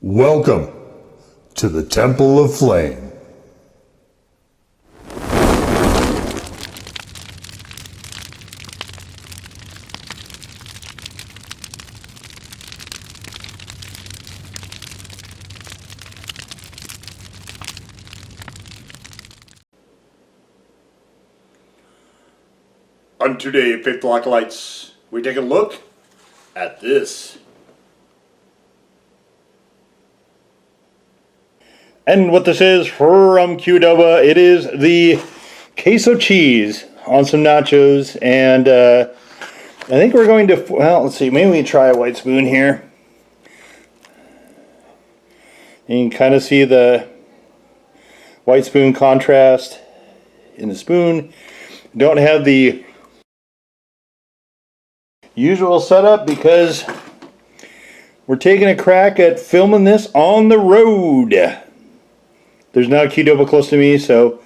Welcome to the Temple of Flame. On today, Faithful Acolytes, we take a look at this. And what this is from Qdoba, it is the queso cheese on some nachos, and I think we're going to, well, let's see, maybe we try a white spoon here. You can kind of see the white spoon contrast in the spoon. Don't have the usual setup because we're taking a crack at filming this on the road. There's not a Qdoba close to me, so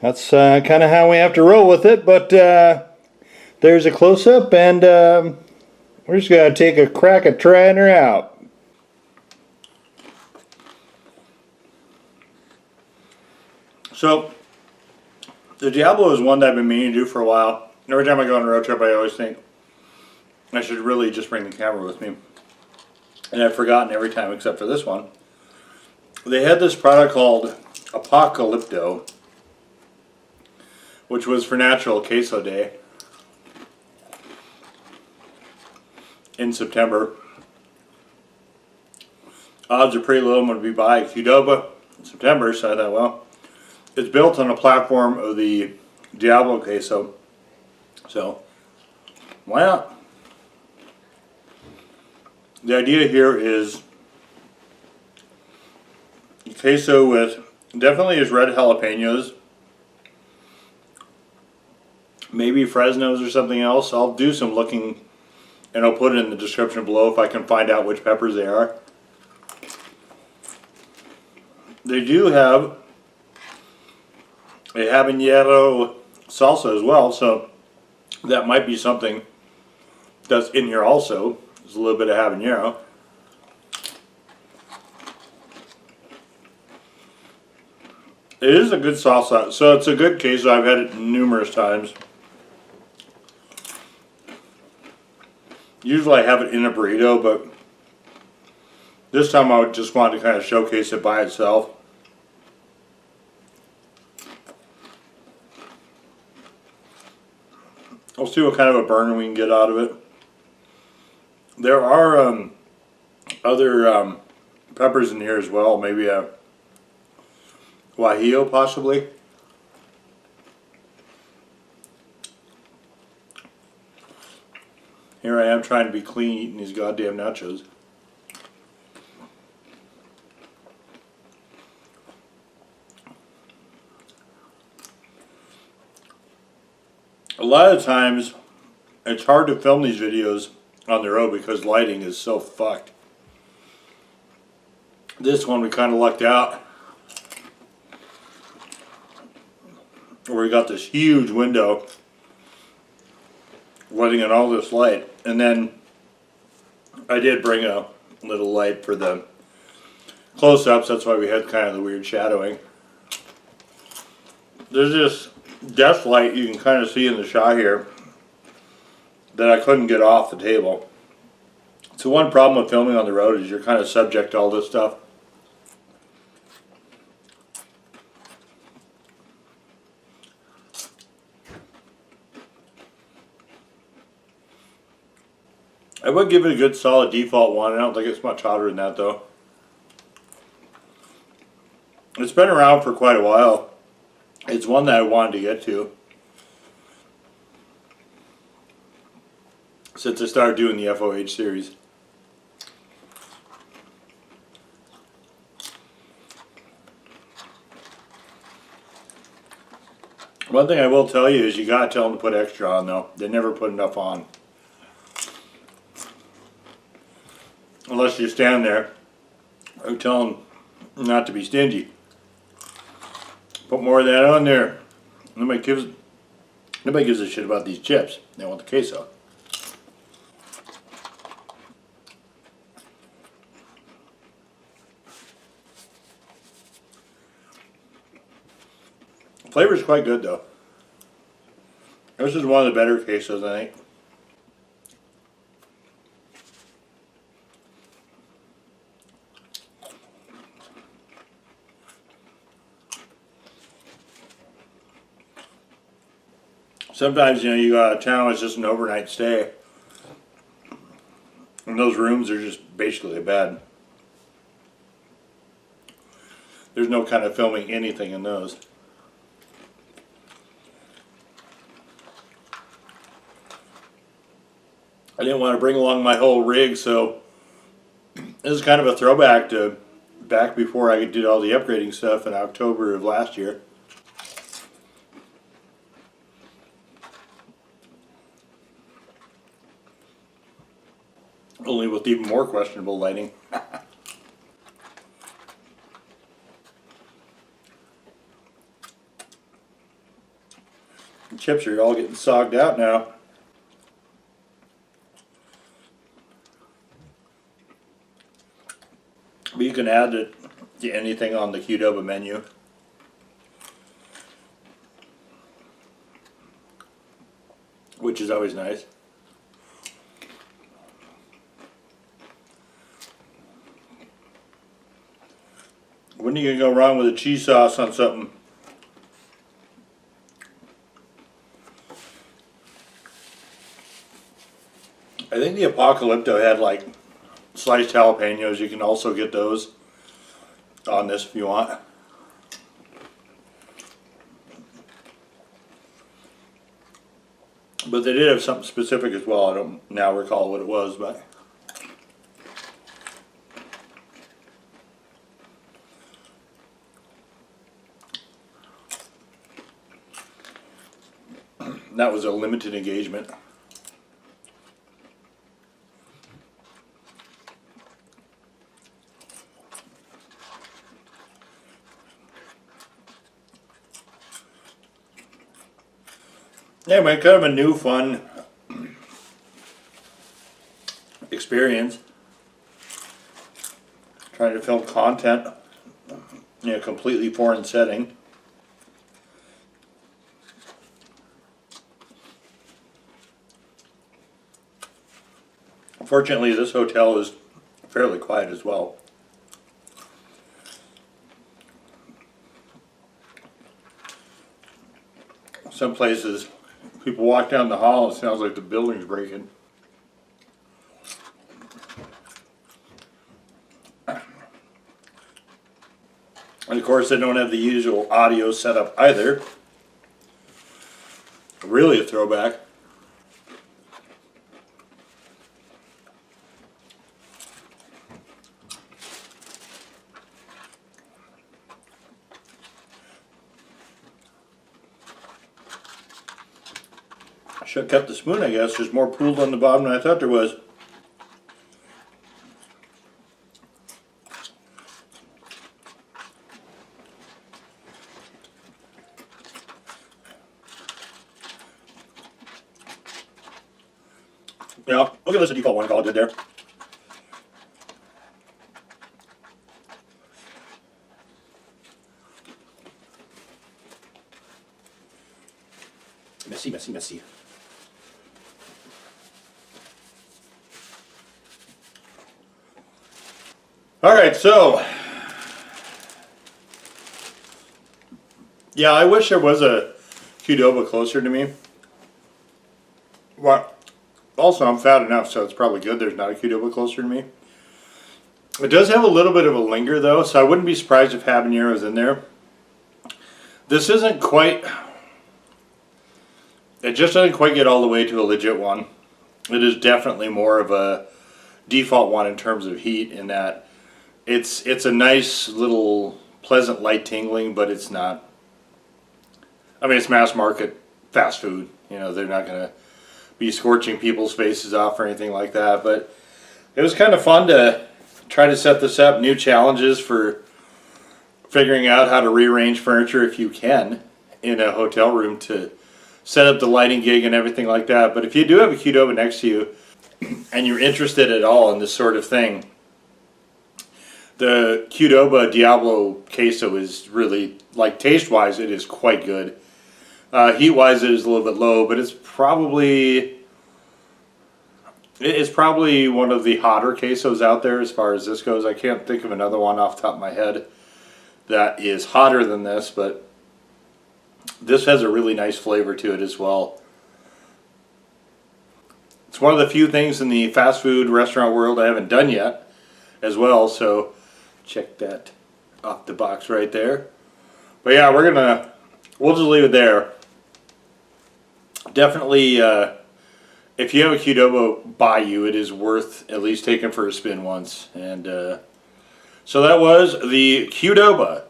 that's kind of how we have to roll with it. But there's a close-up, and we're just going to take a crack at trying her out. So, the Diablo is one that I've been meaning to do for a while. Every time I go on a road trip, I always think I should really just bring the camera with me. And I've forgotten every time except for this one. They had this product called Apocalypto, which was for Natural Queso Day in September. Odds are pretty low I'm going to be buying Qdoba in September, so I thought, well, it's built on a platform of the Diablo Queso, so why not? The idea here is queso with definitely is red jalapenos, maybe Fresnos or something else. I'll do some looking and I'll put it in the description below if I can find out which peppers they are. They do have a habanero salsa as well, so that might be something that's in here also. There's a little bit of habanero. It is a good salsa, so it's a good queso. I've had it numerous times. Usually I have it in a burrito, but this time I would just want to kind of showcase it by itself. I'll see what kind of a burn we can get out of it. There are other peppers in here as well, maybe a guajillo possibly. Here I am trying to be clean eating these goddamn nachos. A lot of times it's hard to film these videos on the road because lighting is so fucked. This one we kind of lucked out, where we got this huge window letting in all this light, and then I did bring a little light for the close-ups. That's why we had kind of the weird shadowing. There's this death light you can kind of see in the shot here that I couldn't get off the table. So one problem with filming on the road is you're kind of subject to all this stuff. I would give it a good solid default 1. I don't think it's much hotter than that though. It's been around for quite a while. It's one that I wanted to get to since I started doing the FOH series. One thing I will tell you is you gotta tell them to put extra on though. They never put enough on. Unless you stand there and tell them not to be stingy. Put more of that on there. Nobody gives a shit about these chips. They want the queso. Flavor's quite good though. This is one of the better quesos, I think. Sometimes, you know, you go out of town, it's just an overnight stay. And those rooms are just basically bad. There's no kind of filming anything in those. I didn't want to bring along my whole rig, so this is kind of a throwback to back before I did all the upgrading stuff in October of last year. Only with even more questionable lighting. The chips are all getting sogged out now. But you can add it to anything on the Qdoba menu. Which is always nice. When are you gonna go wrong with a cheese sauce on something? I think the Apocalypto had like sliced jalapenos. You can also get those on this if you want. But they did have something specific as well. I don't now recall what it was, but that was a limited engagement. Anyway, kind of a new, fun experience. Trying to film content in a completely foreign setting. Fortunately, this hotel is fairly quiet as well. Some places, people walk down the hall and it sounds like the building's breaking. And of course, they don't have the usual audio setup either. Really a throwback. Should have kept the spoon, I guess. There's more pooled on the bottom than I thought there was. Yeah, we'll give this a default one, call it good there. Messy, messy, messy. Alright, so yeah, I wish there was a Qdoba closer to me. Well, also I'm fat enough, so it's probably good there's not a Qdoba closer to me. It does have a little bit of a linger though, so I wouldn't be surprised if habanero's in there. This isn't quite, it just doesn't quite get all the way to a legit one. It is definitely more of a default one in terms of heat, in that it's a nice little pleasant light tingling, but it's not, I mean, it's mass market fast food. You know, they're not going to be scorching people's faces off or anything like that. But it was kind of fun to try to set this up. New challenges for figuring out how to rearrange furniture, if you can, in a hotel room to set up the lighting gig and everything like that. But if you do have a Qdoba next to you and you're interested at all in this sort of thing, The Qdoba Diablo Queso is really, like, taste-wise, it is quite good. Heat-wise, it is a little bit low, but it's probably one of the hotter quesos out there as far as this goes. I can't think of another one off the top of my head that is hotter than this, but this has a really nice flavor to it as well. It's one of the few things in the fast food restaurant world I haven't done yet as well, so check that off the box right there. But yeah, we'll just leave it there. Definitely, if you have a Qdoba by you, it is worth at least taking for a spin once. And so that was the Qdoba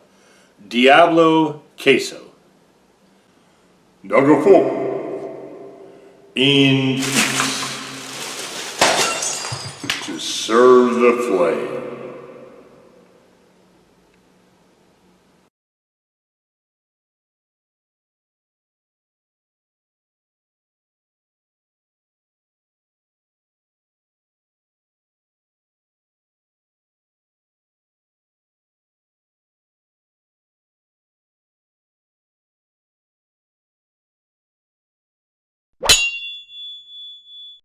Diablo Queso. Number 4. In To serve the flame.